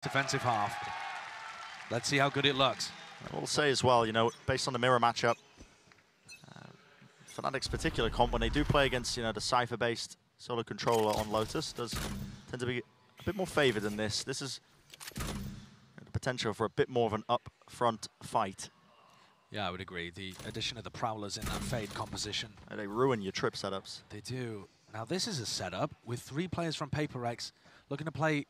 defensive half. Let's see how good it looks. I will say as well, you know, based on the mirror matchup, Fnatic's particular comp, when they do play against, you know, the Cypher-based solo controller on Lotus, does tend to be a bit more favored than this. This is the potential for a bit more of an up-front fight. Yeah, I would agree. The addition of the Prowlers in that Fade composition. They ruin your trip setups. They do. Now this is a setup with 3 players from PRX looking to play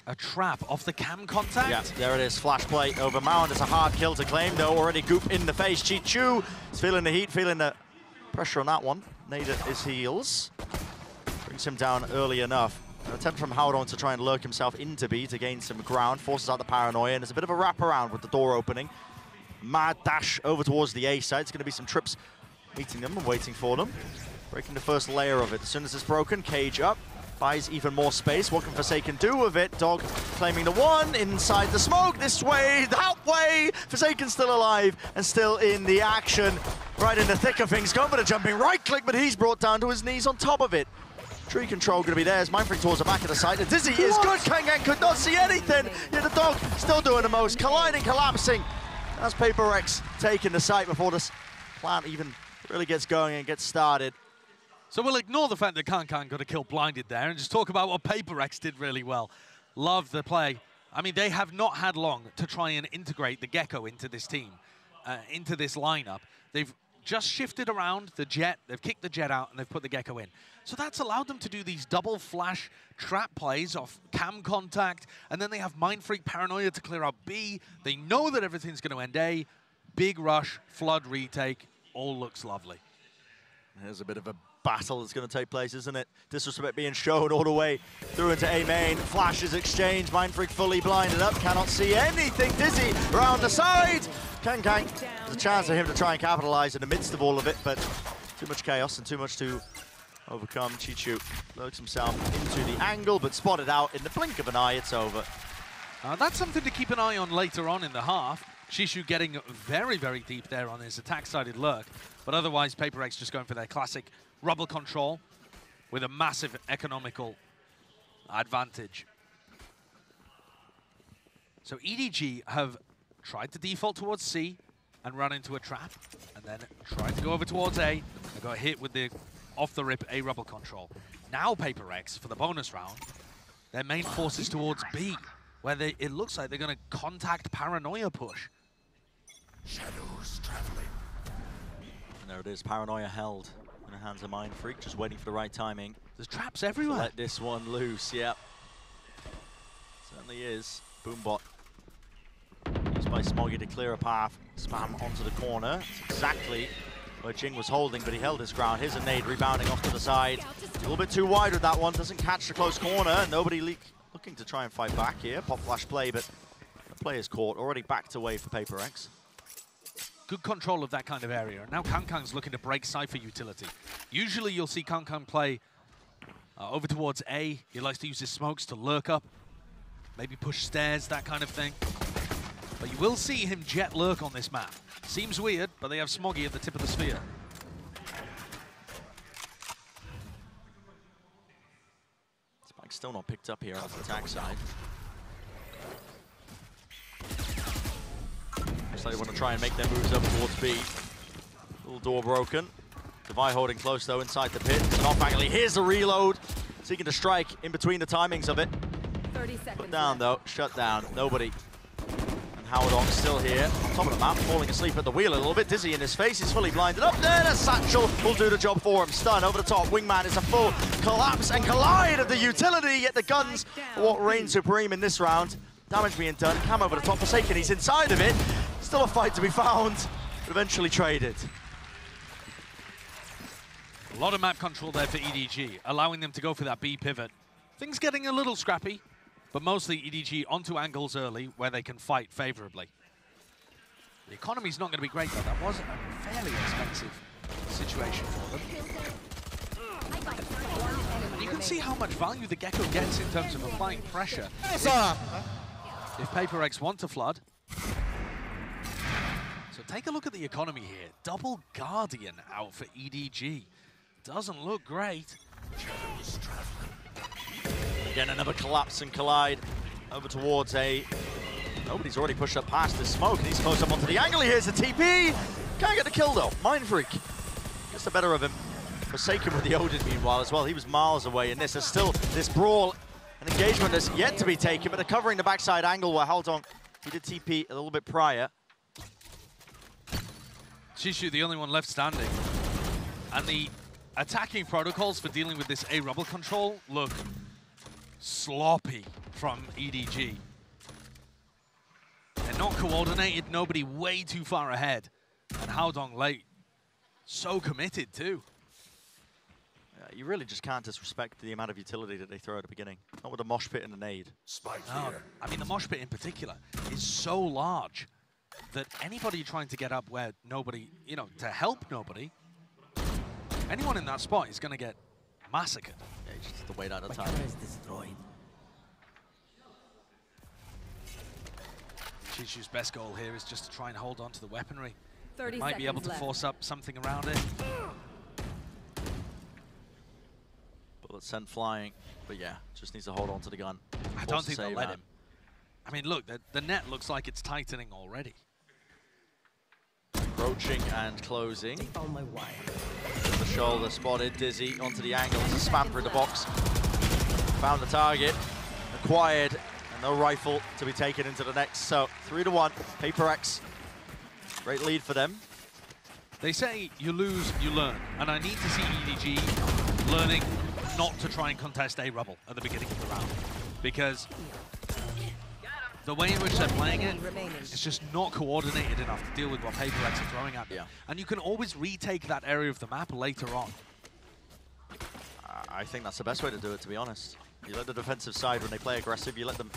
a trap off the cam contact. Yeah, there it is. Flash play over Mound. It's a hard kill to claim, though. Already Goop in the face. Chi-Chu is feeling the heat, feeling the pressure on that one. Nade at his heels. Brings him down early enough. An attempt from Howdon to try and lurk himself into B to gain some ground. Forces out the paranoia, and there's a bit of a wraparound with the door opening. Mad dash over towards the A side. It's going to be some trips meeting them and waiting for them. Breaking the first layer of it. As soon as it's broken, Cage up. Buys even more space. What can Forsaken do with it? Dog claiming the one inside the smoke. This way, that way. Forsaken still alive and still in the action. Right in the thick of things. Going for the jumping right click, but he's brought down to his knees on top of it. Tree control going to be there as Mindfreak towards the back of the site. The Dizzy is good. Kangan could not see anything. Yet the Dog still doing the most. Colliding, collapsing. That's PRX taking the site before this plant even really gets going and gets started. So we'll ignore the fact that Kankan got a kill blinded there and just talk about what PRX did really well. Love the play. I mean, they have not had long to try and integrate the Gecko into this team, into this lineup. They've just shifted around the Jet, they've kicked the Jet out, and they've put the Gecko in. So that's allowed them to do these double flash trap plays off cam contact, and then they have Mindfreak Paranoia to clear out B. They know that everything's going to end A. Big rush, flood retake, all looks lovely. There's a bit of a battle that's going to take place, isn't it? Disrespect being shown all the way through into A main. Flashes exchange. Mindfreak fully blinded up. Cannot see anything. Dizzy around the side. Kankan, there's a chance for him to try and capitalize in the midst of all of it, but too much chaos and too much to overcome. Chi-Chu lurks himself into the angle, but spotted out in the blink of an eye. It's over. That's something to keep an eye on later on in the half. Chi-Chu getting very, very deep there on his attack-sided lurk, but otherwise PRX just going for their classic rubble control with a massive economical advantage. So EDG have tried to default towards C and run into a trap, and then tried to go over towards A and got hit with the off-the-rip A rubble control. Now PRX, for the bonus round, their main force is towards B, where it looks like they're going to contact Paranoia push. Shadows traveling. And there it is, Paranoia held in the hands of Mindfreak, just waiting for the right timing. There's traps everywhere. Let this one loose, yep. Certainly is. Boombot used by Smoggy to clear a path. Spam onto the corner. That's exactly where Jing was holding, but he held his ground. Here's a nade rebounding off to the side. A little bit too wide with that one. Doesn't catch the close corner. Nobody looking to try and fight back here. Pop flash play, but the play is caught. Already backed away for PRX. Good control of that kind of area. Now Kankang's looking to break Cypher utility. Usually you'll see Kankang play over towards A. He likes to use his smokes to lurk up, maybe push stairs, that kind of thing. But you will see him jet lurk on this map. Seems weird, but they have Smoggy at the tip of the sphere. Spike's still not picked up here on the attack side. Looks like they want to try and make their moves up towards B. Little door broken. Devi holding close though inside the pit. It's off angle. Here's the reload. Seeking to strike in between the timings of it. 30 seconds. Put down though. Shut down. Nobody. And Howdon still here. On top of the map. Falling asleep at the wheel a little bit. Dizzy in his face. He's fully blinded up there. The satchel will do the job for him. Stun over the top. Wingman is a full collapse and collide of the utility. Yet the guns are what reign supreme in this round. Damage being done. Cam over the top. Forsaken. He's inside of it. Still a fight to be found, but eventually traded. A lot of map control there for EDG, allowing them to go for that B pivot. Things getting a little scrappy, but mostly EDG onto angles early where they can fight favorably. The economy's not going to be great though. That was a fairly expensive situation for them. And you can see how much value the Gecko gets in terms of applying pressure. If PRX want to flood. So take a look at the economy here. Double Guardian out for EDG. Doesn't look great. Again, another collapse and collide. over towards a... Nobody's already pushed up past this smoke. He's close up onto the angle. He hears the TP. Can't get the kill though. Mind Freak gets the better of him. Forsaken with the Odin meanwhile as well. He was miles away, and this is still this brawl. An engagement that's yet to be taken, but they're covering the backside angle where Haldong, he did TP a little bit prior. Chishu, the only one left standing. And the attacking protocols for dealing with this A-Rebel control look sloppy from EDG. They're not coordinated, nobody way too far ahead. And Haldong late, so committed too. You really just can't disrespect the amount of utility that they throw at the beginning. Not with a mosh pit and a nade. No, I mean, the mosh pit in particular is so large that anybody trying to get up where nobody, you know, to help nobody, anyone in that spot is going to get massacred. Yeah, you just have to wait out of time. Is destroyed. Chishu's best goal here is just to try and hold on to the weaponry. 30 Might be able to left. force up something around it. Bullets sent flying, but yeah, just needs to hold on to the gun. I don't think they'll let him. I mean, look, the net looks like it's tightening already. Approaching and closing. On my wire. The shoulder spotted, Dizzy onto the angle. There's a spamper in the box. Found the target, acquired, and no rifle to be taken into the next. So 3-1, PRX. Great lead for them. They say you lose, you learn. And I need to see EDG learning not to try and contest A-Rebel at the beginning of the round. Because the way in which they're playing it, it's just not coordinated enough to deal with what PRX are throwing at them. Yeah. And you can always retake that area of the map later on. I think that's the best way to do it, to be honest. You let the defensive side, when they play aggressive, you let them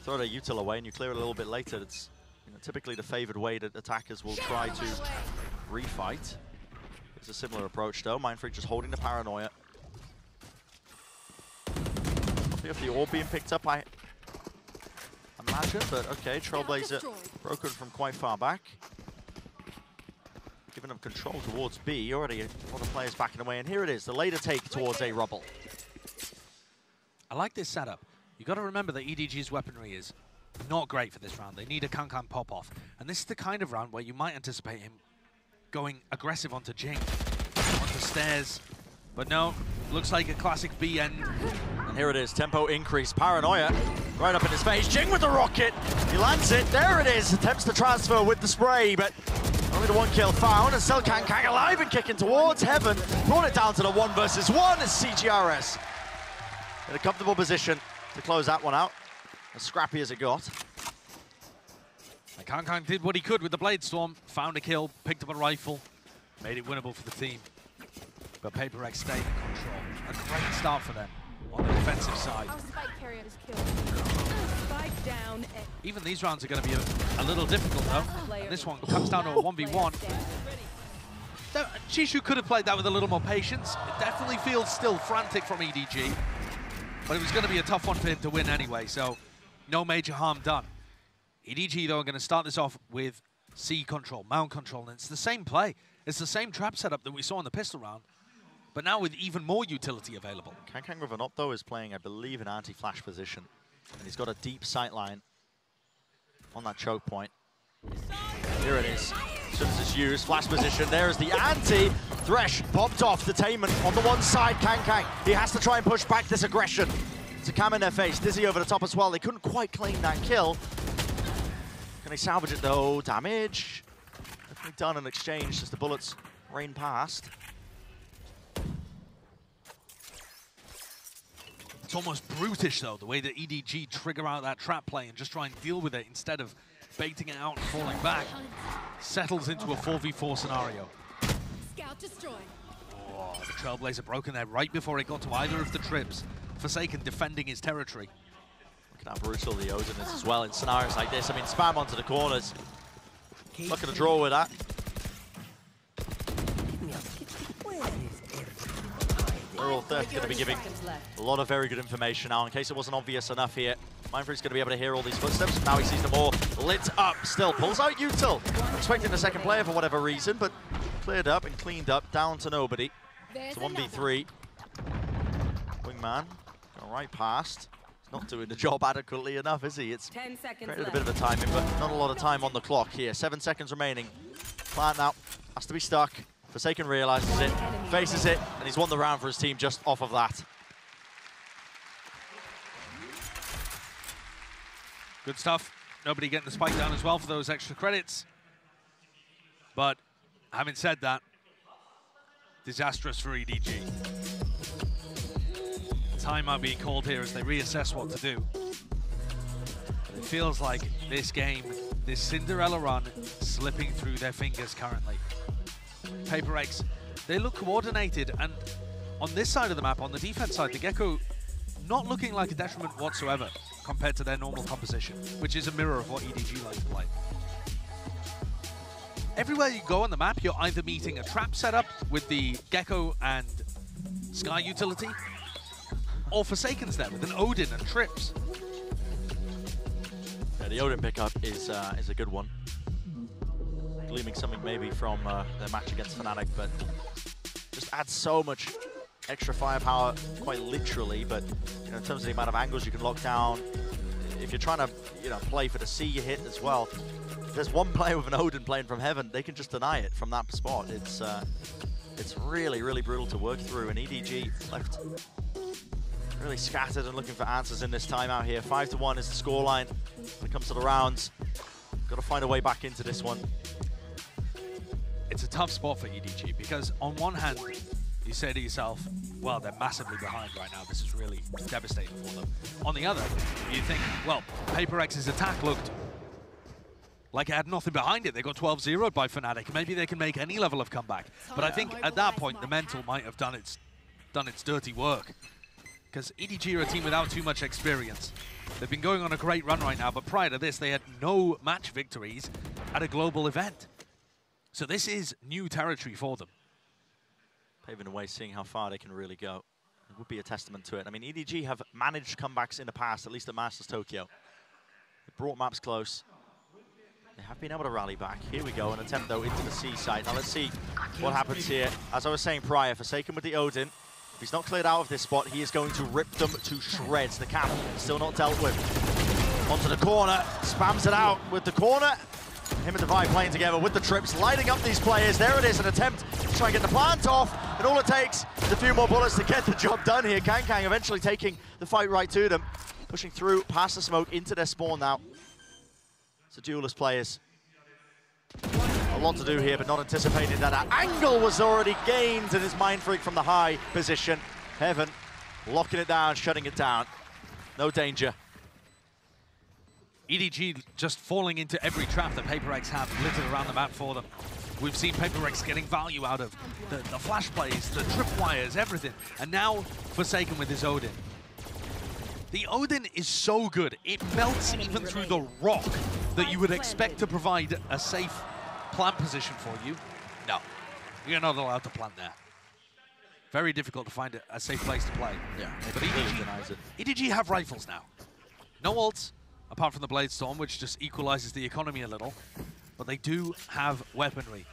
throw their util away and you clear it a little bit later. It's typically the favored way that attackers will try to refight. It's a similar approach though. Mind Freak just holding the paranoia. If the orb being picked up, I imagine, but okay, Trailblazer broken from quite far back. Giving them control towards B, already all the players backing away, and here it is, the later take towards A-Rebel. I like this setup. You got to remember that EDG's weaponry is not great for this round. They need a Kankan pop-off, and this is the kind of round where you might anticipate him going aggressive onto Jing, onto stairs, but no, looks like a classic B end. And here it is, tempo increase, paranoia right up in his face. Jing with the rocket, he lands it, there it is, attempts to transfer with the spray, but only the one kill found, and still Kang alive and kicking towards heaven. Brought it down to the 1 versus 1 as CGRS in a comfortable position to close that one out, as scrappy as it got. And Kang did what he could with the Blade Storm, found a kill, picked up a rifle, made it winnable for the team. But PRX stayed in control. A great start for them on the defensive side. Our spike carrier is killed. Spike down. Even these rounds are going to be a little difficult though. And this one comes down to a 1v1. Chishu could have played that with a little more patience. It definitely feels still frantic from EDG. But it was going to be a tough one for him to win anyway, so no major harm done. EDG though are going to start this off with C control, mount control, and it's the same play. It's the same trap setup that we saw in the pistol round, but now with even more utility available. Kang with an op though is playing, I believe, an anti-flash position. And he's got a deep sight line on that choke point. Here it is. As soon as it's used, flash position, there is the anti. Thresh popped off detainment on the one side, Kang. He has to try and push back this aggression. It's a cam in their face, Dizzy over the top as well. They couldn't quite claim that kill. Can they salvage it though? Damage. Definitely done in exchange as the bullets rain past. It's almost brutish though, the way that EDG trigger out that trap play and just try and deal with it instead of baiting it out and falling back. Settles into a 4v4 scenario. Scout destroyed. Oh, the Trailblazer broken there right before it got to either of the trips. Forsaken defending his territory. Look at how brutal the Odin is as well in scenarios like this. I mean, spam onto the corners. Look at the draw with that. Earl Theft going to be giving a lot of very good information now in case it wasn't obvious enough here. Mindfreak's going to be able to hear all these footsteps. Now he sees them all lit up. Still pulls out util. Expecting the second player for whatever reason, but cleared up and cleaned up, down to nobody. It's a 1v3. Wingman going right past. not doing the job adequately enough, is he? It's 10 seconds created a left. bit of a timing, but not a lot of time on the clock here. 7 seconds remaining. Plant now has to be stuck. Forsaken realizes it, faces it, and he's won the round for his team just off of that. Good stuff. Nobody getting the spike down as well for those extra credits. But having said that, disastrous for EDG. Timeout being called here as they reassess what to do. But it feels like this game, this Cinderella run, slipping through their fingers currently. PRX, they look coordinated, and on this side of the map, on the defense side, the Gecko not looking like a detriment whatsoever compared to their normal composition, which is a mirror of what EDG like to play. Everywhere you go on the map, you're either meeting a trap setup with the Gecko and Sky utility, or Forsaken's there with an Odin and Trips. Yeah, the Odin pickup is a good one. Gleaming something maybe from their match against Fnatic, but just adds so much extra firepower, quite literally. But you know, in terms of the amount of angles you can lock down, if you're trying to play for the C you hit as well, if there's one player with an Odin playing from heaven, they can just deny it from that spot. It's really, really brutal to work through, and EDG left really scattered and looking for answers in this timeout here. 5-1 is the scoreline when it comes to the rounds. Got to find a way back into this one. It's a tough spot for EDG because on one hand, you say to yourself, well, they're massively behind right now. This is really devastating for them. On the other, you think, well, PRX's attack looked like it had nothing behind it. They got 12-0'd by Fnatic. Maybe they can make any level of comeback. But I think at that point, the mental might have done its dirty work. Because EDG are a team without too much experience. They've been going on a great run right now, but prior to this, they had no match victories at a global event. So this is new territory for them. Paving the way, seeing how far they can really go. It would be a testament to it. I mean, EDG have managed comebacks in the past, at least at Masters Tokyo. They brought maps close. They have been able to rally back. Here we go, an attempt though into the C site. Now let's see what happens here. As I was saying prior, Forsaken with the Odin. If he's not cleared out of this spot, he is going to rip them to shreds. The cap still not dealt with. Onto the corner, spams it out with the corner. Him and Divide playing together with the Trips, lighting up these players. There it is, an attempt to try and get the plant off. And all it takes is a few more bullets to get the job done here. Kang eventually taking the fight right to them. Pushing through past the smoke into their spawn now. So duelist players. A lot to do here, but not anticipating that an angle was already gained, and it's Mind Freak from the high position. Heaven locking it down, shutting it down. No danger. EDG just falling into every trap that PRX have littered around the map for them. We've seen PRX getting value out of the flash plays, the tripwires, everything. And now Forsaken with his Odin. The Odin is so good, it melts even through the rock that you would expect to provide a safe plant position for you. No, you're not allowed to plant there. Very difficult to find a safe place to play. Yeah, but EDG denies it. EDG have rifles now. No ults, apart from the Blade Storm, which just equalizes the economy a little. But they do have weaponry.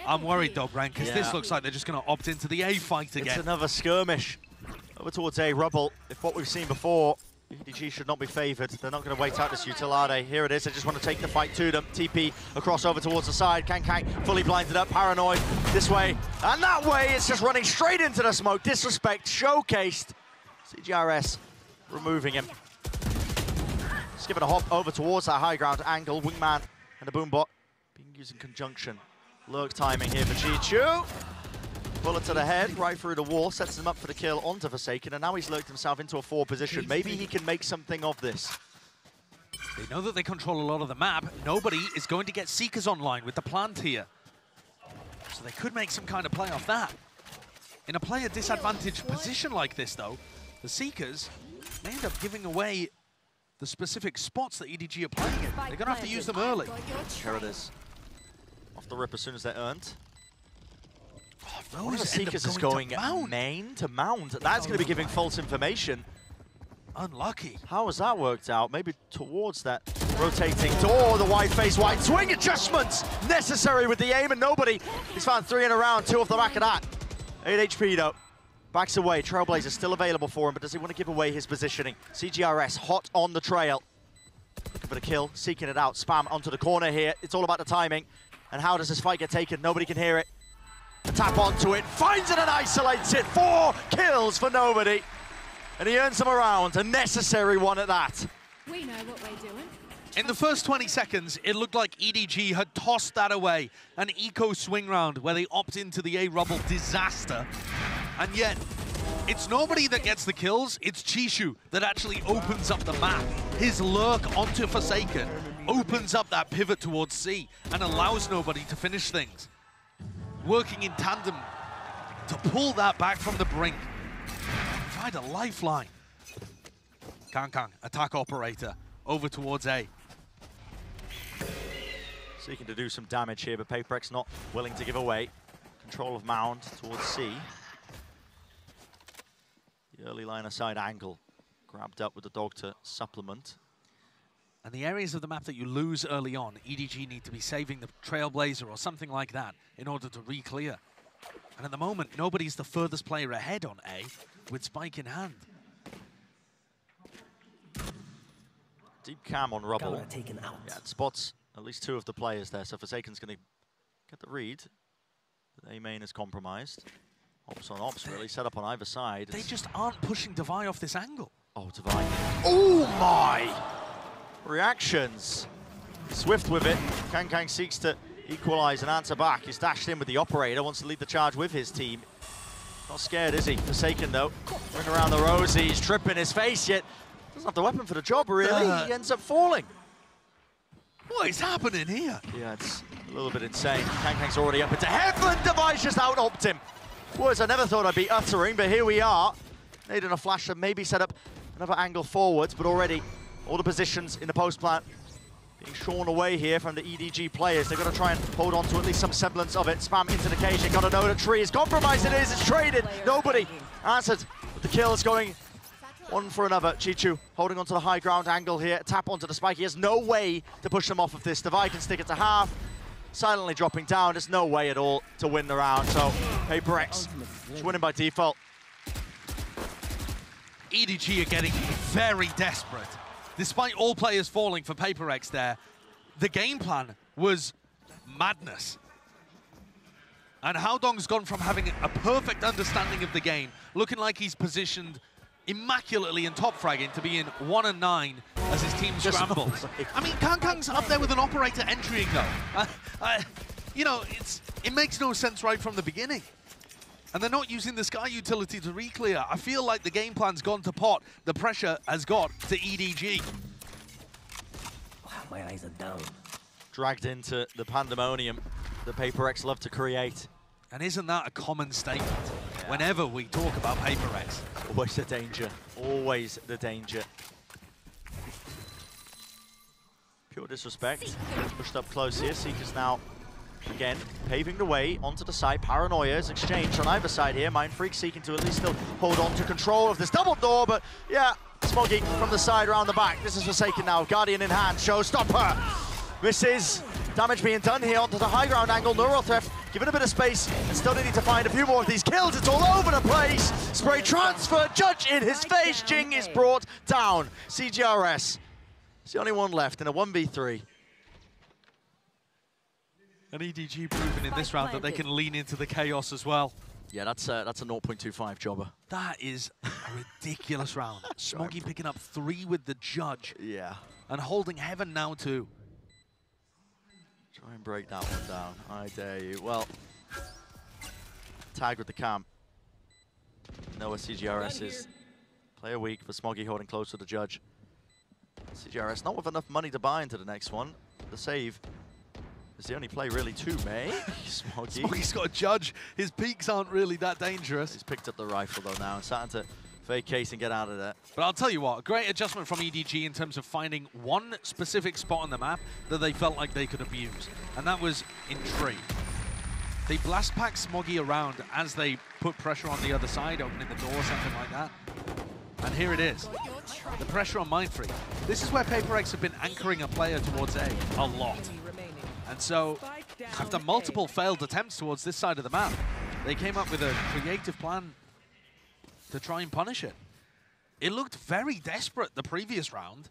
I'm worried though, Brent, because this looks like they're just going to opt into the A fight again. It's another skirmish over towards A rubble. If what we've seen before, EDG should not be favoured. They're not going to wait out this utilade. Here it is. They just want to take the fight to them. TP across over towards the side. Kang fully blinded up, paranoid. This way and that way. It's just running straight into the smoke. Disrespect showcased. CGRS removing him. Just giving a hop over towards that high ground angle. Wingman and the Boombot being used in conjunction. Lurk timing here for Chi-Chu. Bullet to the head, right through the wall, sets him up for the kill onto Forsaken, and now he's lurked himself into a 4 position. Maybe he can make something of this. They know that they control a lot of the map. Nobody is going to get Seekers online with the plant here. So they could make some kind of play off that. In a player disadvantaged position like this, though, the Seekers may end up giving away the specific spots that EDG are playing in. They're going to have to use them early. Here it is. Off the rip as soon as they're earned. Oh, One of the Seekers is going main to mound. That's going to be giving false information. Unlucky. How has that worked out? Maybe towards that rotating door, the wide face, wide swing adjustments necessary with the aim, and nobody. He's found 3 in a round, 2 off the back of that. 8 HP though. Backs away. Trailblazer still available for him, but does he want to give away his positioning? CGRS hot on the trail. Looking for the kill, seeking it out. Spam onto the corner here. It's all about the timing. And how does this fight get taken? Nobody can hear it. A tap onto it, finds it and isolates it. 4 kills for nobody. And he earns them a round, a necessary one at that. We know what we're doing. In the first 20 seconds, it looked like EDG had tossed that away. An eco swing round where they opt into the A rubble disaster. And yet, it's nobody that gets the kills, it's Chishu that actually opens up the map. His lurk onto Forsaken opens up that pivot towards C and allows nobody to finish things. Working in tandem to pull that back from the brink. Provide a lifeline. Kang, attack operator, over towards A. Seeking to do some damage here, but PRX not willing to give away. Control of Mound towards C. The early line aside angle grabbed up with the dog to supplement. And the areas of the map that you lose early on, EDG need to be saving the Trailblazer or something like that in order to re-clear. And at the moment, nobody's the furthest player ahead on A with Spike in hand. Deep cam on rubble. Taken out. Yeah, it spots at least 2 of the players there, so Forsaken's going to get the read. But A main is compromised. Ops on ops, really, set up on either side. They just aren't pushing Devi off this angle. Oh, Devi. Oh my! Reactions. Swift with it. Kang seeks to equalize and answer back. He's dashed in with the operator, wants to lead the charge with his team. Not scared, is he? Forsaken, though. Ring around the rosy. He's tripping his face, yet doesn't have the weapon for the job, really. He ends up falling. What is happening here? Yeah, it's a little bit insane. Kang's already up into heaven. Devi's just out-opted him. Words I never thought I'd be uttering, but here we are. Needing a flash to maybe set up another angle forwards, but already all the positions in the post plant being shorn away here from the EDG players. They've got to try and hold on to at least some semblance of it. Spam into the cage. They've got to know the tree is compromised. It is. It's traded. Nobody answered. But the kill is going one for another. Chichu holding onto the high ground angle here. Tap onto the spike. He has no way to push them off of this. Devi can stick it to half. Silently dropping down. There's no way at all to win the round. So PRX is winning by default. EDG are getting very desperate. Despite all players falling for PRX there, the game plan was madness. And Haodong's gone from having a perfect understanding of the game, looking like he's positioned immaculately in top fragging, to be in 1 and 9 as his team scrambles. I mean, Kang's up there with an operator entering though. You know, it makes no sense right from the beginning. And they're not using the Sky utility to re-clear. I feel like the game plan's gone to pot. The pressure has got to EDG. My eyes are down. Dragged into the pandemonium that PRX love to create. And isn't that a common statement? Yeah. Whenever we talk about PRX. Always the danger. Always the danger. Pure disrespect. Pushed up close here. Seeker's now, again, paving the way onto the side. Paranoia is exchanged on either side here. Mindfreak seeking to at least still hold on to control of this double door, but yeah, Smoggy from the side around the back. This is Forsaken now. Guardian in hand. Showstopper. Misses. Damage being done here onto the high ground angle. Neurotheft given a bit of space and still needing to find a few more of these kills. It's all over the place. Spray transfer. Judge in his face. Jing is brought down. CGRS. It's the only one left in a 1v3. And EDG proving in this round that they can lean into the chaos as well. Yeah, that's a 0.25 jobber. That is a ridiculous round. Smoggy picking up 3 with the judge. Yeah. And holding heaven now too. Try and break that one down. I dare you. Well, tag with the cam. Know where CGRS is. Player weak for Smoggy holding close to the judge. CGRS not with enough money to buy into the next one. The save is the only play really to make. Smoggy's got a judge. His peaks aren't really that dangerous. He's picked up the rifle though now and starting to fake case and get out of there. But I'll tell you what, great adjustment from EDG in terms of finding one specific spot on the map that they felt like they could abuse. And that was in tree. They blast pack Smoggy around as they put pressure on the other side, opening the door, something like that. And here it is. The pressure on Mindfreak. This is where PRX have been anchoring a player towards A lot. And so, after multiple failed attempts towards this side of the map, they came up with a creative plan to try and punish it. It looked very desperate the previous round.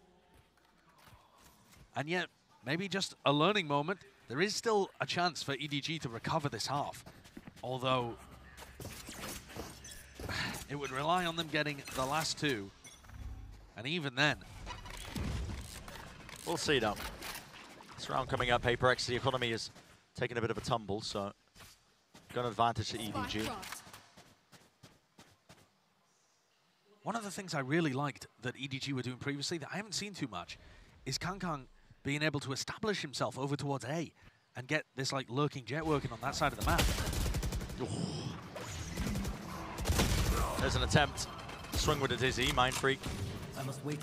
And yet, maybe just a learning moment. There is still a chance for EDG to recover this half. Although, it would rely on them getting the last two. And even then, we'll see though. This round coming up, PRX, the economy is taking a bit of a tumble, so got an advantage to EDG. One of the things I really liked that EDG were doing previously that I haven't seen too much is Kangkang being able to establish himself over towards A and get this like lurking jet working on that side of the map. There's an attempt to swing with a dizzy. Mind Freak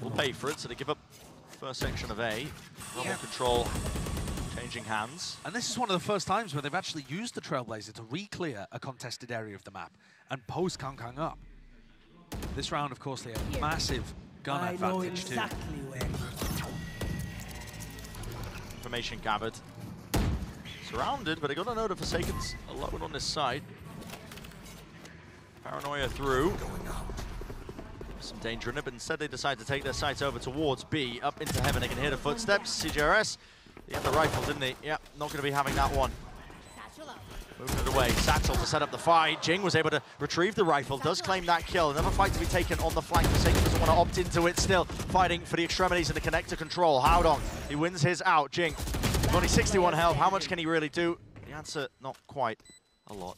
will pay for it, so they give up first section of A. Normal control changing hands. And this is one of the first times where they've actually used the Trailblazer to re-clear a contested area of the map and post Kangkang up. This round, of course, they have massive gun advantage too. Information gathered. Surrounded, but they got a note of Forsaken's alone on this side. Paranoia through. Some danger in it, but instead they decide to take their sights over towards B. Up into heaven, they can hear the footsteps. CJRS, he had the rifle, didn't he? Yeah, not going to be having that one. Moving it away. Satchel to set up the fight. Jing was able to retrieve the rifle, does claim that kill. Another fight to be taken on the flank. Forsaken doesn't want to opt into it still. Fighting for the extremities and the connector control. Howdong, he wins his out. Jing, only 61 health. How much can he really do? The answer, not quite a lot.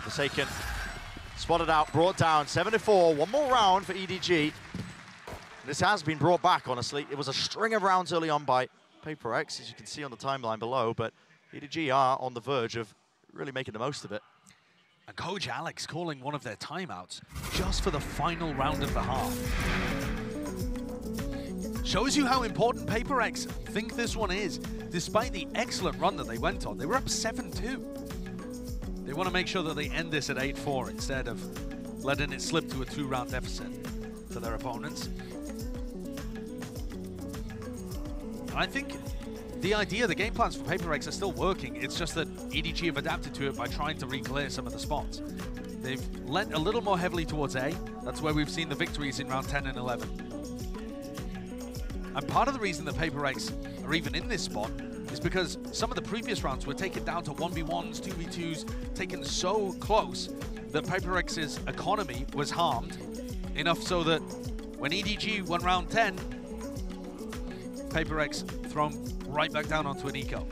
Forsaken, spotted out, brought down. 7-4, one more round for EDG. This has been brought back, honestly. It was a string of rounds early on by PRX, as you can see on the timeline below, but EDG are on the verge of really making the most of it. And Coach Alex calling one of their timeouts just for the final round of the half. Shows you how important PRX think this one is. Despite the excellent run that they went on, they were up 7-2. They want to make sure that they end this at 8-4 instead of letting it slip to a 2-round deficit for their opponents. And I think the idea, the game plans for PRX are still working. It's just that EDG have adapted to it by trying to re-clear some of the spots. They've lent a little more heavily towards A. That's where we've seen the victories in round 10 and 11. And part of the reason that PRX are even in this spot is because some of the previous rounds were taken down to 1v1s, 2v2s, taken so close that PRX's economy was harmed, enough so that when EDG won round 10, PRX thrown right back down onto an eco.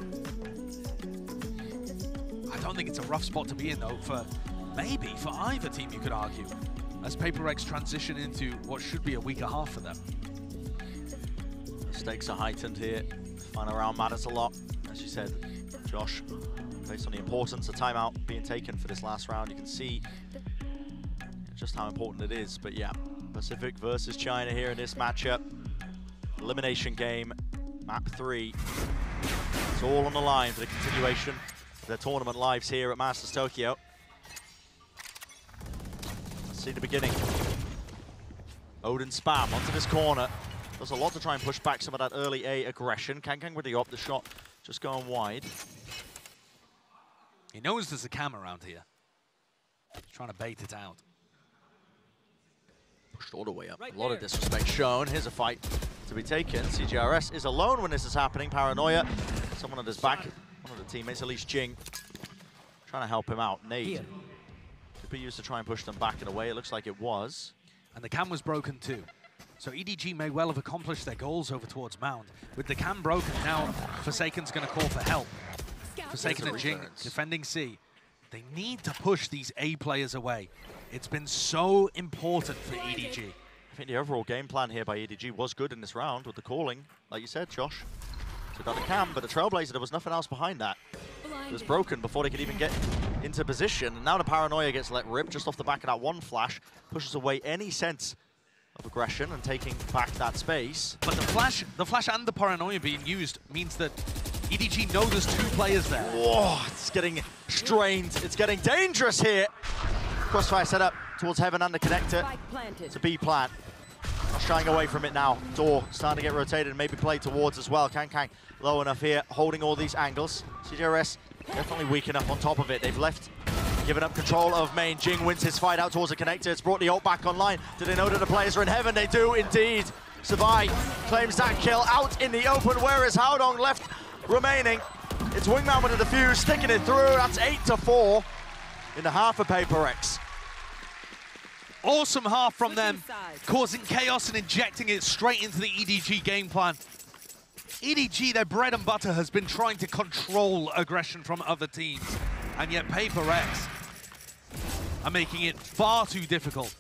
I don't think it's a rough spot to be in though, for either team, you could argue, as PRX transition into what should be a weaker half for them. The stakes are heightened here. Final round matters a lot, as you said, Josh. Based on the importance of timeout being taken for this last round, you can see just how important it is. But yeah, Pacific versus China here in this matchup. Elimination game, map 3. It's all on the line for the continuation of their tournament lives here at Masters Tokyo. Let's see the beginning. Odin Spam onto this corner. Does a lot to try and push back some of that early A aggression. Kangkang with the op, the shot just going wide. He knows there's a cam around here. He's trying to bait it out. Pushed all the way up. A lot of disrespect shown. Here's a fight to be taken. CGRS is alone when this is happening. Paranoia, someone at his back. One of the teammates, at least Jing, trying to help him out. Nade could be used to try and push them back in a way. It looks like it was. And the cam was broken too. So EDG may well have accomplished their goals over towards Mound. With the cam broken, now Forsaken's going to call for help. Forsaken and Jing defending C. They need to push these A players away. It's been so important for EDG. I think the overall game plan here by EDG was good in this round with the calling, like you said, Josh. Took out the cam, but the Trailblazer, there was nothing else behind that. It was broken before they could even get into position. And now the Paranoia gets let rip just off the back of that one flash, pushes away any sense of aggression and taking back that space. But the flash and the Paranoia being used means that EDG know there's 2 players there. Whoa, it's getting strained. It's getting dangerous here. Crossfire set up towards heaven and the connector. It's a B plant. Not shying away from it now. Door starting to get rotated and maybe played towards as well. Kangkang low enough here, holding all these angles. CJRS definitely weak enough on top of it. They've left giving up control of main. Jing wins his fight out towards the connector. It's brought the ult back online. Do they know that the players are in heaven? They do indeed. Savai claims that kill out in the open. Where is Haodong left remaining? It's Wingman with a defuse, sticking it through. That's 8-4 in the half of PRX. Awesome half from them, causing chaos and injecting it straight into the EDG game plan. EDG, their bread and butter, has been trying to control aggression from other teams, and yet PRX are making it far too difficult.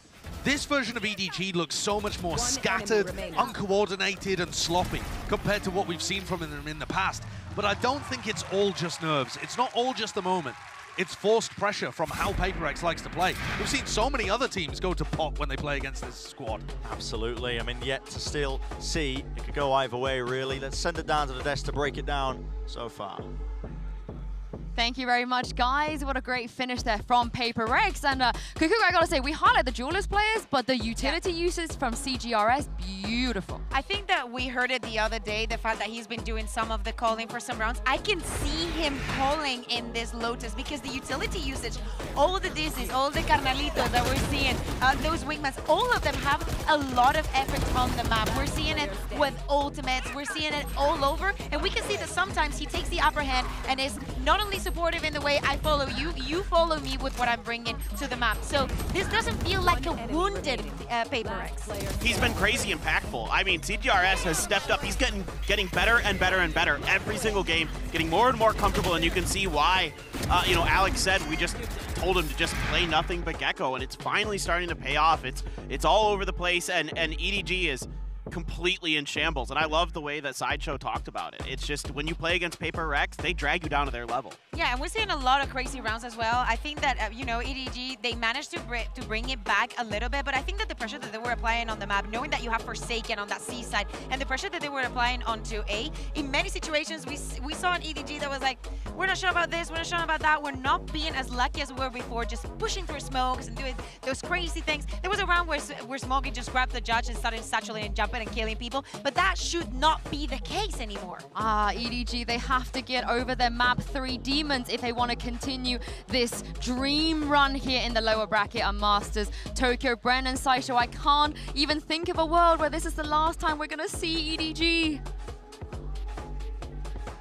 This version of EDG looks so much more scattered, uncoordinated, and sloppy compared to what we've seen from them in the past. But I don't think it's all just nerves. It's not all just the moment. It's forced pressure from how PRX likes to play. We've seen so many other teams go to pot when they play against this squad. Absolutely. I mean, yet to still see. It could go either way, really. Let's send it down to the desk to break it down so far. Thank you very much, guys. What a great finish there from PRX. And Kuku, I gotta say, we highlight the Duelist players, but the utility usage from CGRS, beautiful. I think that we heard it the other day, the fact that he's been doing some of the calling for some rounds. I can see him calling in this Lotus because the utility usage, all the Dizzies, all the Carnalitos that we're seeing, those Wingmans, all of them have a lot of effort on the map. We're seeing it with ultimates, we're seeing it all over, and we can see that sometimes he takes the upper hand and is not only supportive in the way I follow you, you follow me with what I'm bringing to the map. So this doesn't feel like a wounded PRX. He's been crazy impactful. I mean, CGRS has stepped up. He's getting better and better and better every single game, getting more and more comfortable, and you can see why. You know, Alex said we just told him to just play nothing but Gecko, and it's finally starting to pay off. It's all over the place, and EDG is completely in shambles, and I love the way that Sideshow talked about it. It's just when you play against PRX, they drag you down to their level. Yeah, and we're seeing a lot of crazy rounds as well. I think that, you know, EDG, they managed to bring it back a little bit, but I think that the pressure that they were applying on the map, knowing that you have Forsaken on that C side, and the pressure that they were applying onto A, in many situations, we saw an EDG that was like, we're not sure about this, we're not sure about that, we're not being as lucky as we were before, just pushing through smokes and doing those crazy things. There was a round where Smokey just grabbed the judge and started satchelating and jumping and killing people, but that should not be the case anymore. EDG, they have to get over their map 3 demons if they want to continue this dream run here in the lower bracket on Masters. Tokyo, Brennan, Sideshow, I can't even think of a world where this is the last time we're going to see EDG.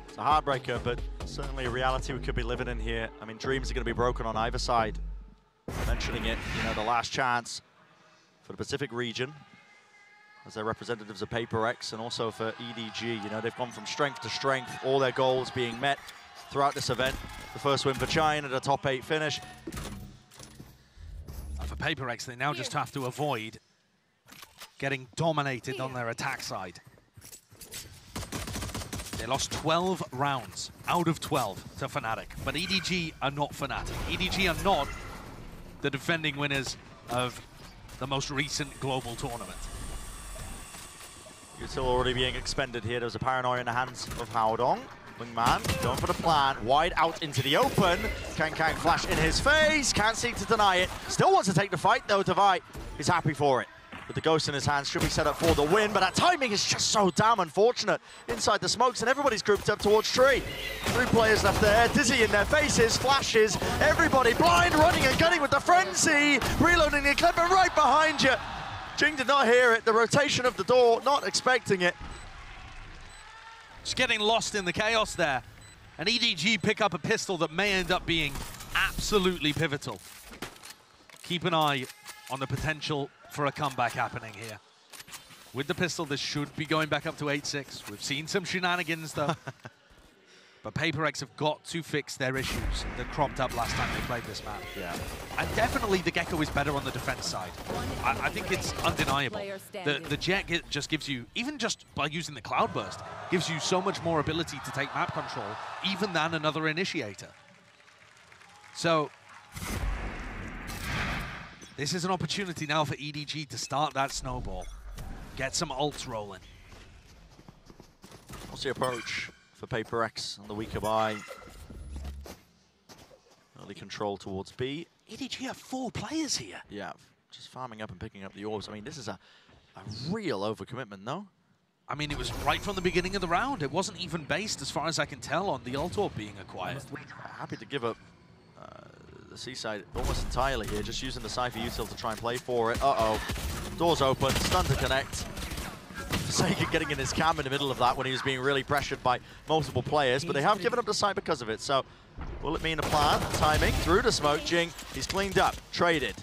It's a heartbreaker, but certainly a reality we could be living in here. I mean, dreams are going to be broken on either side. Mentioning it, you know, the last chance for the Pacific region as their representatives of PRX, and also for EDG. You know, they've gone from strength to strength, all their goals being met throughout this event. The first win for China, the top 8 finish. And for PRX, they now just have to avoid getting dominated on their attack side. They lost 12 rounds out of 12 to Fnatic, but EDG are not Fnatic. EDG are not the defending winners of the most recent global tournament. It's already being expended here. There was a paranoia in the hands of Haodong. Wingman going for the plan, wide out into the open. Kang flash in his face, can't seem to deny it. Still wants to take the fight though, Devi is happy for it. With the ghost in his hands, should be set up for the win, but that timing is just so damn unfortunate. Inside the smokes, and everybody's grouped up towards Tree. 3 players left there, Dizzy in their faces, flashes, everybody blind, running and gunning with the frenzy, reloading the clip, and right behind you. Jing did not hear it, the rotation of the door, not expecting it. Just getting lost in the chaos there. And EDG pick up a pistol that may end up being absolutely pivotal. Keep an eye on the potential for a comeback happening here. With the pistol, this should be going back up to 8-6. We've seen some shenanigans though. But PRX have got to fix their issues that cropped up last time they played this map. Yeah. And definitely the Gecko is better on the defense side. I think it's undeniable. The Jet just gives you, even just by using the Cloudburst, gives you so much more ability to take map control, even than another Initiator. So, this is an opportunity now for EDG to start that snowball. Get some ults rolling. What's the approach for PRX on the weaker buy? Early control towards B. EDG have 4 players here. Yeah, just farming up and picking up the orbs. I mean, this is a real overcommitment, no? I mean, it was right from the beginning of the round. It wasn't even based, as far as I can tell, on the ult orb being acquired. Happy to give up the seaside almost entirely here, just using the Cypher util to try and play for it. Uh-oh. Doors open, stun to connect. Forsaken getting in his cam in the middle of that when he was being really pressured by multiple players, but they have given up the site because of it, so will it mean a plan? Timing through the smoke. Jing, he's cleaned up, traded.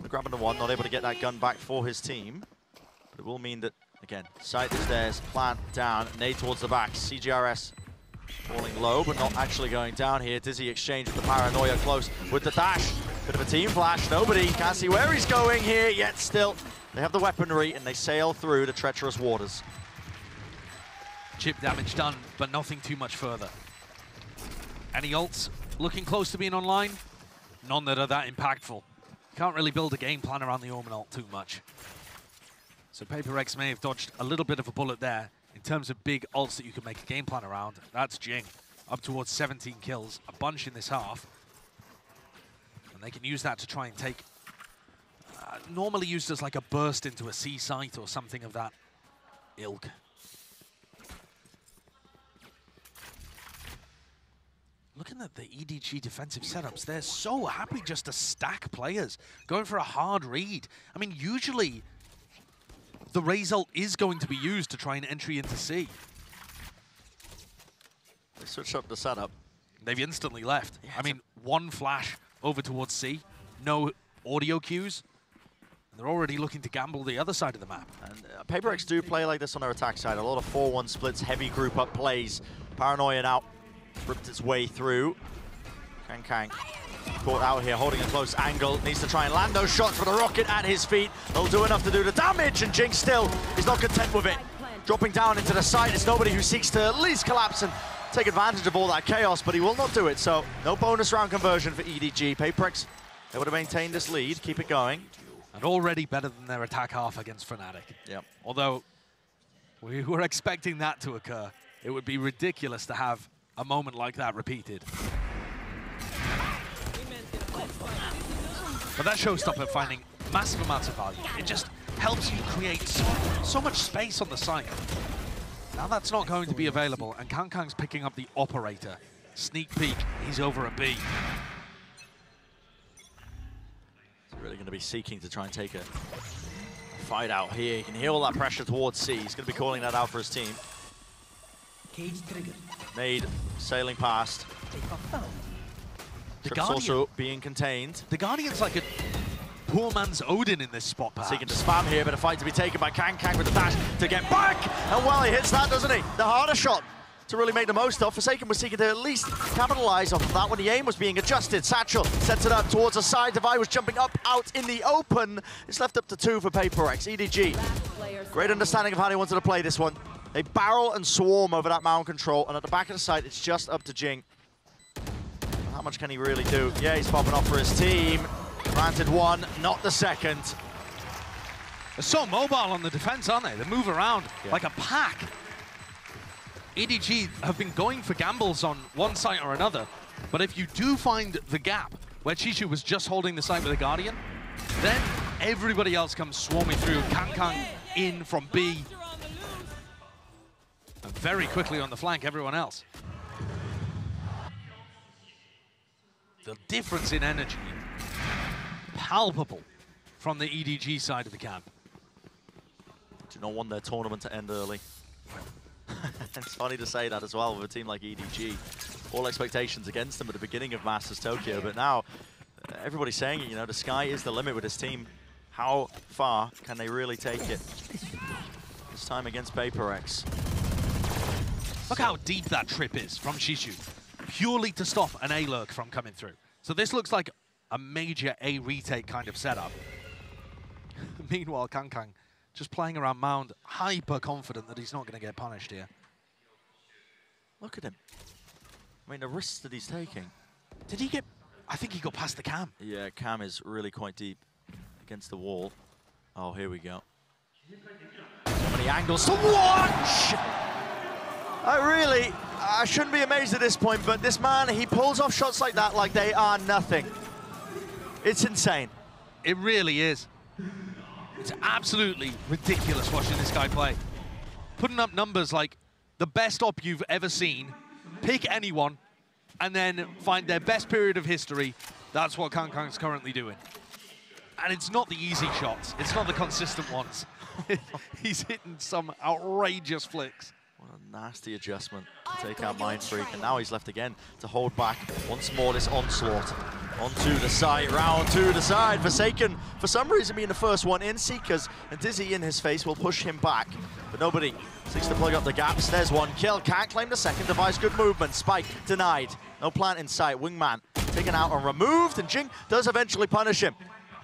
Grabbing the one, not able to get that gun back for his team, but it will mean that, again, site is theirs, plant down, nade towards the back. CGRS falling low, but not actually going down here. Dizzy exchange with the paranoia close with the dash. Bit of a team flash, nobody can't see where he's going here, yet still they have the weaponry and they sail through the treacherous waters. Chip damage done, but nothing too much further. Any ults looking close to being online? None that are that impactful. Can't really build a game plan around the Omen ult too much. So PRX may have dodged a little bit of a bullet there. In terms of big ults that you can make a game plan around, that's Jing. Up towards 17 kills, a bunch in this half. And they can use that to try and take, normally used as like a burst into a C site or something of that ilk. Looking at the EDG defensive setups, they're so happy just to stack players, going for a hard read. I mean, usually the Raze ult is going to be used to try and entry into C. They switched up the setup. They've instantly left. Yeah, I mean, one flash over towards C, no audio cues. And they're already looking to gamble the other side of the map. And PRX do play like this on their attack side. A lot of 4-1 splits, heavy group up plays. Paranoia now ripped its way through. Kang caught out here, holding a close angle. Needs to try and land those shots with a rocket at his feet. They'll do enough to do the damage, and Jing still is not content with it. Dropping down into the side, it's nobody who seeks to at least collapse and take advantage of all that chaos, but he will not do it, so no bonus round conversion for EDG. PRX able to maintain this lead, keep it going. And already better than their attack half against Fnatic. Yep. Although we were expecting that to occur. It would be ridiculous to have a moment like that repeated. But that showstopper finding massive amounts of value. It just helps you create so much space on the site. Now that's not going to be available, and Kang's picking up the operator. Sneak peek, he's over a B. He's really going to be seeking to try and take a fight out here. He can hear all that pressure towards C. He's going to be calling that out for his team. Nade sailing past. The Trip's also being contained. The Guardian's like a poor man's Odin in this spot, perhaps. Seeking to spam here, but a fight to be taken by Kang with the dash to get back. And well, he hits that, doesn't he? The harder shot to really make the most of. Forsaken was seeking to at least capitalize off of that when the aim was being adjusted. Satchel sets it up towards the side. Devi was jumping up out in the open. It's left up to 2 for PRX. EDG, great understanding of how they wanted to play this one. They barrel and swarm over that mound control, and at the back of the site, it's just up to Jing. How much can he really do? Yeah, he's popping off for his team. Granted one, not the second. They're so mobile on the defense, aren't they? They move around like a pack. EDG have been going for gambles on one site or another, but if you do find the gap where Chishu was just holding the site with a Guardian, then everybody else comes swarming through. Kang in from B. And very quickly on the flank, everyone else. The difference in energy, palpable from the EDG side of the camp. Do not want their tournament to end early. It's funny to say that as well with a team like EDG. All expectations against them at the beginning of Masters Tokyo, but now everybody's saying it, you know, the sky is the limit with this team. How far can they really take it? This time against PRX. Look how deep that trip is from Shishu, purely to stop an A-lurk from coming through. So this looks like a major A retake kind of setup. Meanwhile, Kang just playing around Mound, hyper confident that he's not going to get punished here. Look at him. I mean, the risks that he's taking. Did he get... I think he got past the cam. Yeah, cam is really quite deep against the wall. Oh, here we go. So many angles to watch! I shouldn't be amazed at this point, but this man, he pulls off shots like that like they are nothing. It's insane. It really is. It's absolutely ridiculous watching this guy play. Putting up numbers like the best op you've ever seen, pick anyone, and then find their best period of history, That's what Kankang's currently doing. And it's not the easy shots. It's not the consistent ones. He's hitting some outrageous flicks. What a nasty adjustment to take out Mindfreak. And now he's left again to hold back once more this onslaught. Onto the side, round to the side. Forsaken, for some reason, being the first one in. Seekers and Dizzy in his face will push him back. But nobody seeks to plug up the gaps. There's one kill. Can't claim the second. Device good movement. Spike denied. No plant in sight. Wingman taken out and removed. And Jing does eventually punish him.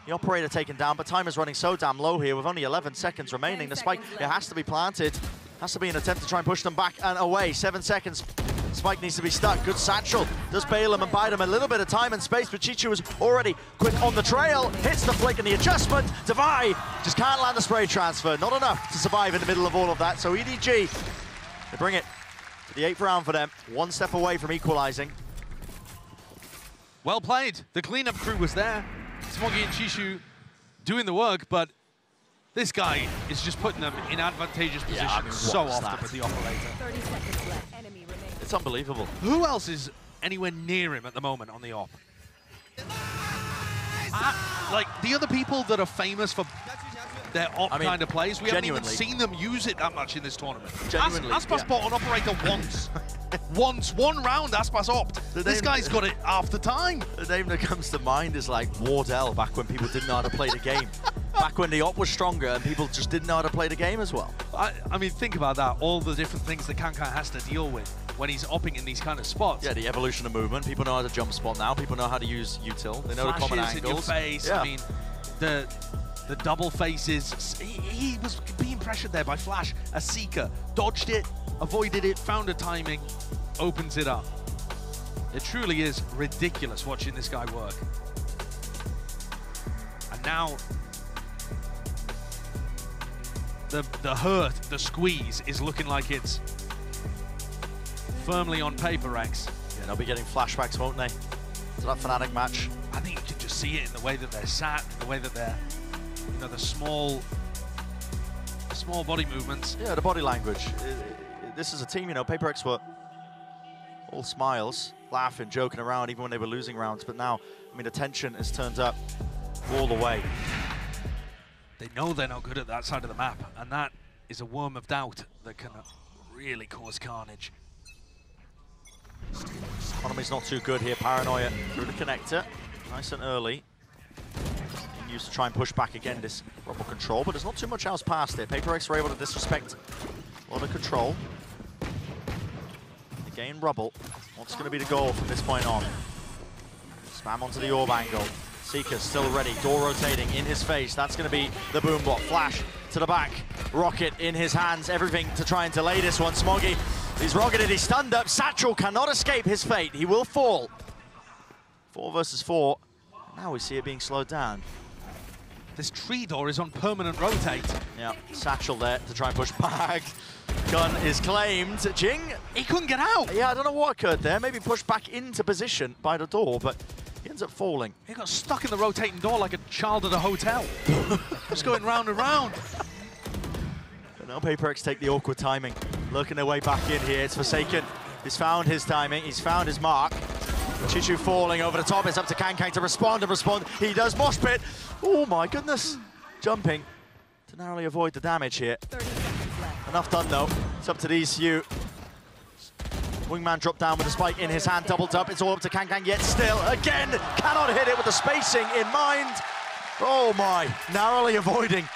The operator taken down, but time is running so damn low here with only 11 seconds remaining. The spike, it has to be planted. Has to be an attempt to try and push them back and away. 7 seconds. Spike needs to be stuck. Good satchel. Does bail him and buy them a little bit of time and space, but Chichu is already quick on the trail. Hits the flick and the adjustment. Devi just can't land the spray transfer. Not enough to survive in the middle of all of that. So EDG, they bring it to the 8th round for them. 1 step away from equalizing. Well played. The cleanup crew was there. Smoggy and Chishu doing the work, but this guy is just putting them in advantageous positions so often with the operator. 30 seconds left. Enemy remains. It's unbelievable. Who else is anywhere near him at the moment on the op? Like, the other people that are famous for their op kind of plays, we haven't even seen them use it that much in this tournament. Aspas bought an operator once. One round, Aspas opt. This guy's got it half the time. The name that comes to mind is like Wardell, back when people didn't know how to play the game. Back when the op was stronger and people just didn't know how to play the game as well. I mean, think about that. All the different things that Kankan has to deal with when he's opping in these kind of spots. Yeah, the evolution of movement. People know how to jump spot now. People know how to use util. They know the common angles. In your face. Yeah. I mean, the double faces. He was being pressured there by Flash. A Seeker dodged it, avoided it, found a timing, opens it up. It truly is ridiculous watching this guy work. And now the hurt, the squeeze is looking like it's firmly on PRX. Yeah, they'll be getting flashbacks, won't they, to that Fnatic match? I think you can just see it in the way that they're sat, in the way that they're, you know, the small body movements. Yeah, the body language. This is a team, you know, PRX were all smiles, laughing, joking around, even when they were losing rounds. But now, I mean, the tension has turned up all the way. They know they're not good at that side of the map, and that is a worm of doubt that can really cause carnage. Economy's not too good here. Paranoia through the connector, nice and early. Being used to try and push back again this rubble control, but there's not too much else past it. PRX are able to disrespect a lot of control. They gain rubble. What's going to be the goal from this point on? Spam onto the orb angle. Seeker still ready, door rotating in his face. That's going to be the boom bot. Flash to the back, rocket in his hands, everything to try and delay this one. Smoggy, he's rocketed, he's stunned up. Satchel cannot escape his fate, he will fall. 4 versus 4, now we see it being slowed down. This tree door is on permanent rotate. Yeah, Satchel there to try and push back. Gun is claimed. Jing, he couldn't get out. Yeah, I don't know what occurred there. Maybe pushed back into position by the door, but he ends up falling. He got stuck in the rotating door like a child at a hotel. Just going round and round. But now PRX take the awkward timing. Looking their way back in here. It's Forsaken. He's found his timing. He's found his mark. Chichu falling over the top. It's up to Kankang to respond and respond. He does mosh pit. Oh my goodness. Jumping to narrowly avoid the damage here. 30 seconds left. Enough done though. It's up to these few. Wingman dropped down with a spike in his hand, doubled up. It's all up to Kankang, yet still, again, cannot hit it with the spacing in mind. Oh my, narrowly avoiding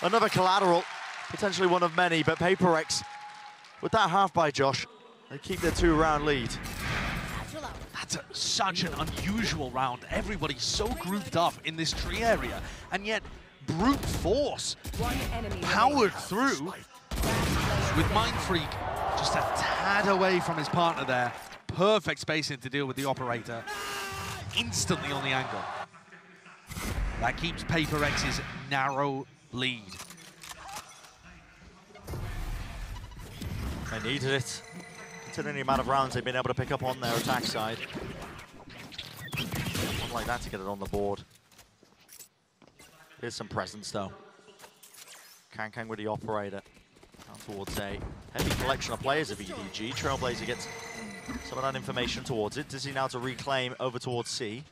another collateral, potentially one of many, but PRX, with that half by Josh, they keep their 2-round lead. That's such an unusual round. Everybody's so grouped up in this tree area, and yet brute force powered through with Mindfreak just a tad away from his partner there. Perfect spacing to deal with the operator. Instantly on the angle. That keeps PRX's narrow lead. They needed it. Considering the amount of rounds they've been able to pick up on their attack side. Not like that to get it on the board. There's some presence though. Kankang with the operator. Down towards a heavy collection of players of EDG. Trailblazer gets some of that information towards it. Dizzy now to reclaim over towards C.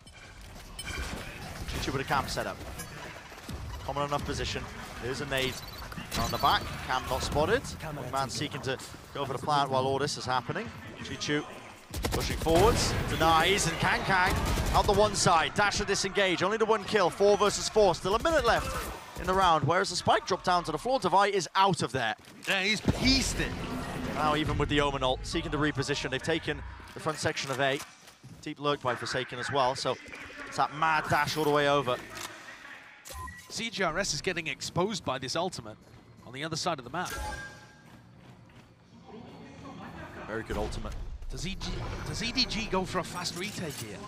Chichu with a cam setup. Common enough position. Here's a nade on the back. Cam not spotted. Man seeking to go for the plant while all this is happening. Chichu pushing forwards, denies, and Kang out the one side. Dash to disengage, only the one kill, 4 versus 4. Still a minute left in the round, whereas the spike drop down to the floor. Devi is out of there. Yeah, he's pieced it. Now even with the Omen ult, seeking to reposition. They've taken the front section of A. Deep lurk by Forsaken as well, so it's that mad dash all the way over. CGRS is getting exposed by this ultimate on the other side of the map. Very good ultimate. Does EDG go for a fast retake here?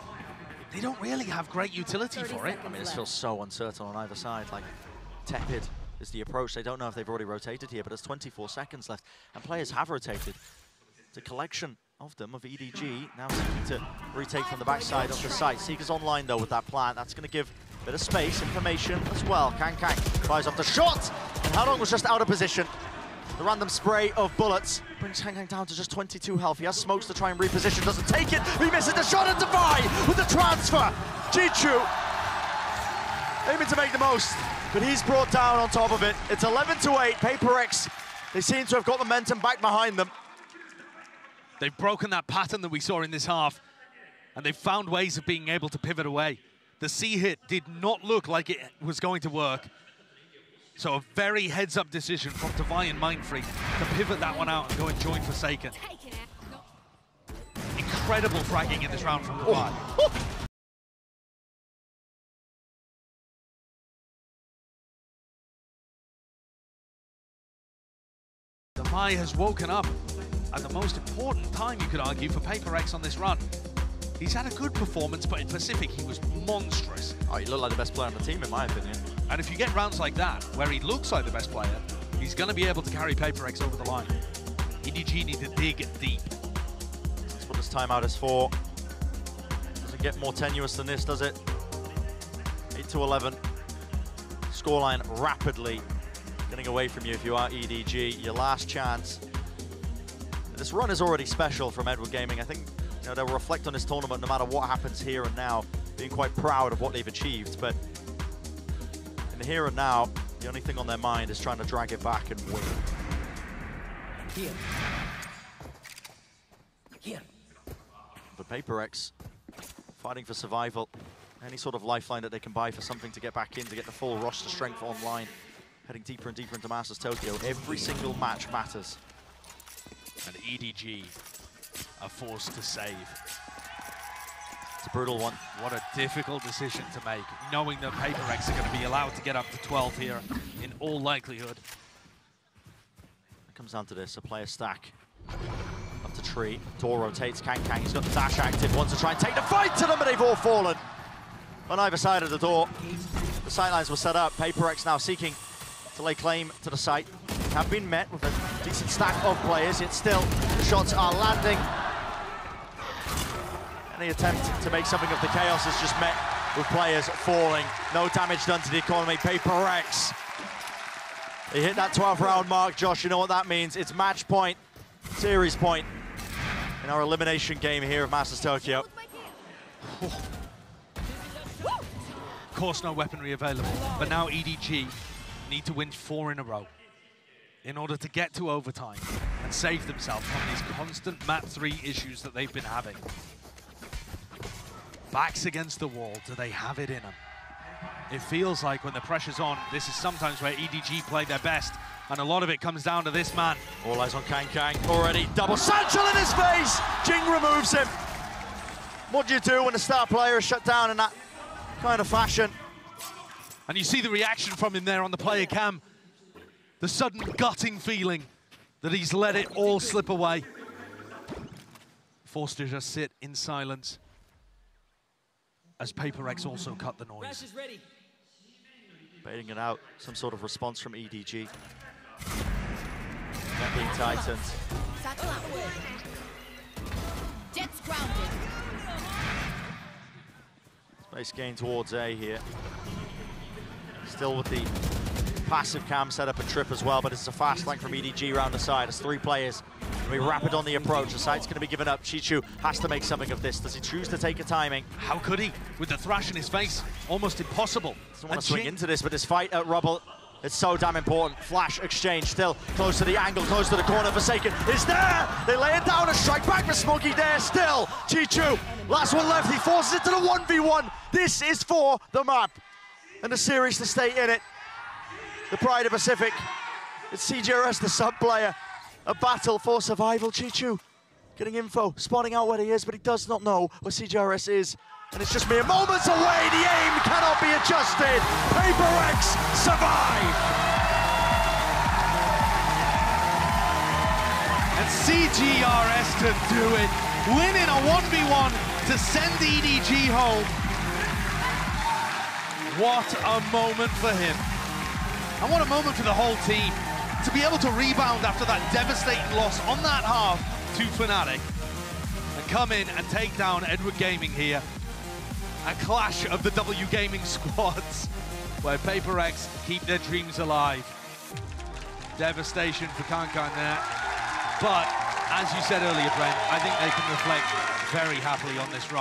They don't really have great utility for it. I mean, this feels so uncertain on either side. Like, tepid is the approach. They don't know if they've already rotated here, but there's 24 seconds left, and players have rotated. It's a collection of them, of EDG, now seeking to retake from the backside of the site. Seeker's online, though, with that plant. That's going to give a bit of space, information as well. Kang fires off the shot, and Hadong was just out of position. The random spray of bullets brings Kang down to just 22 health. He has smokes to try and reposition, doesn't take it. He misses the shot, and Devi with the transfer. Chichu aiming to make the most, but he's brought down on top of it. It's 11-8, PRX. They seem to have got momentum back behind them. They've broken that pattern that we saw in this half, and they've found ways of being able to pivot away. The C hit did not look like it was going to work. So a very heads-up decision from Devi and Mindfree to pivot that one out and go and join Forsaken. Incredible fragging in this round from Devi. Devi has woken up at the most important time, you could argue, for PRX on this run. He's had a good performance, but in Pacific, he was monstrous. Oh, he looked like the best player on the team, in my opinion. And if you get rounds like that, where he looks like the best player, he's going to be able to carry PRX over the line. EDG need to dig deep. That's what this timeout is for. Doesn't get more tenuous than this, does it? 8-11. Scoreline rapidly getting away from you if you are EDG. Your last chance. This run is already special from Edward Gaming. I think they'll reflect on this tournament no matter what happens here and now, being quite proud of what they've achieved. But in the here and now, the only thing on their mind is trying to drag it back and win. Here. But PRX fighting for survival. Any sort of lifeline that they can buy for something to get back in, to get the full roster strength online. Heading deeper and deeper into Masters Tokyo. Every single match matters. And EDG are forced to save. It's a brutal one. What a difficult decision to make, knowing that PRX are going to be allowed to get up to 12 here in all likelihood. It comes down to this, a player stack. Up to tree, door rotates, Kang, he's got the dash active, wants to try and take the fight to them, but they've all fallen. On either side of the door, the sightlines were set up. PRX now seeking to lay claim to the site. Have been met with a decent stack of players, yet still the shots are landing. Any attempt to make something of the chaos is just met with players falling. No damage done to the economy. PRX. They hit that 12th round mark, Josh. You know what that means. It's match point, series point in our elimination game here of Masters Tokyo. Of course, no weaponry available, but now EDG need to win 4 in a row in order to get to overtime and save themselves from these constant map 3 issues that they've been having. Backs against the wall, do they have it in them? It feels like when the pressure's on, this is sometimes where EDG play their best, and a lot of it comes down to this man. All eyes on Kang already. Double satchel in his face! Jing removes him. What do you do when a star player is shut down in that kind of fashion? And you see the reaction from him there on the player cam. The sudden gutting feeling that he's let it all slip away. Forced to just sit in silence as PRX also cut the noise. Baiting it out, some sort of response from EDG. That being tightened. Jets grounded. Space gain towards A here. Still with the passive cam set up a trip as well, but it's a fast flank from EDG around the side. It's 3 players Be rapid on the approach. The site's going to be given up. Chichu has to make something of this. Does he choose to take a timing? How could he? With the thrash in his face, almost impossible. Doesn't want to swing into this, but this fight at Rubble, it's so damn important. Flash exchange still close to the angle, close to the corner. Forsaken is there. They lay it down and strike back for Smokey there still. Chichu, last one left. He forces it to the 1v1. This is for the map and the series to stay in it. The Pride of Pacific. It's CJRS, the sub player. A battle for survival. Chichu getting info, spotting out where he is, but he does not know where CJRS is. And it's just mere moments away. The aim cannot be adjusted. PRX survive. And CJRS to do it, winning a 1v1 to send EDG home. What a moment for him. And what a moment for the whole team. To be able to rebound after that devastating loss on that half to Fnatic and come in and take down Edward Gaming here. A clash of the W Gaming squads where PRX keep their dreams alive. Devastation for Kankan there. But as you said earlier, Brent, I think they can reflect very happily on this run.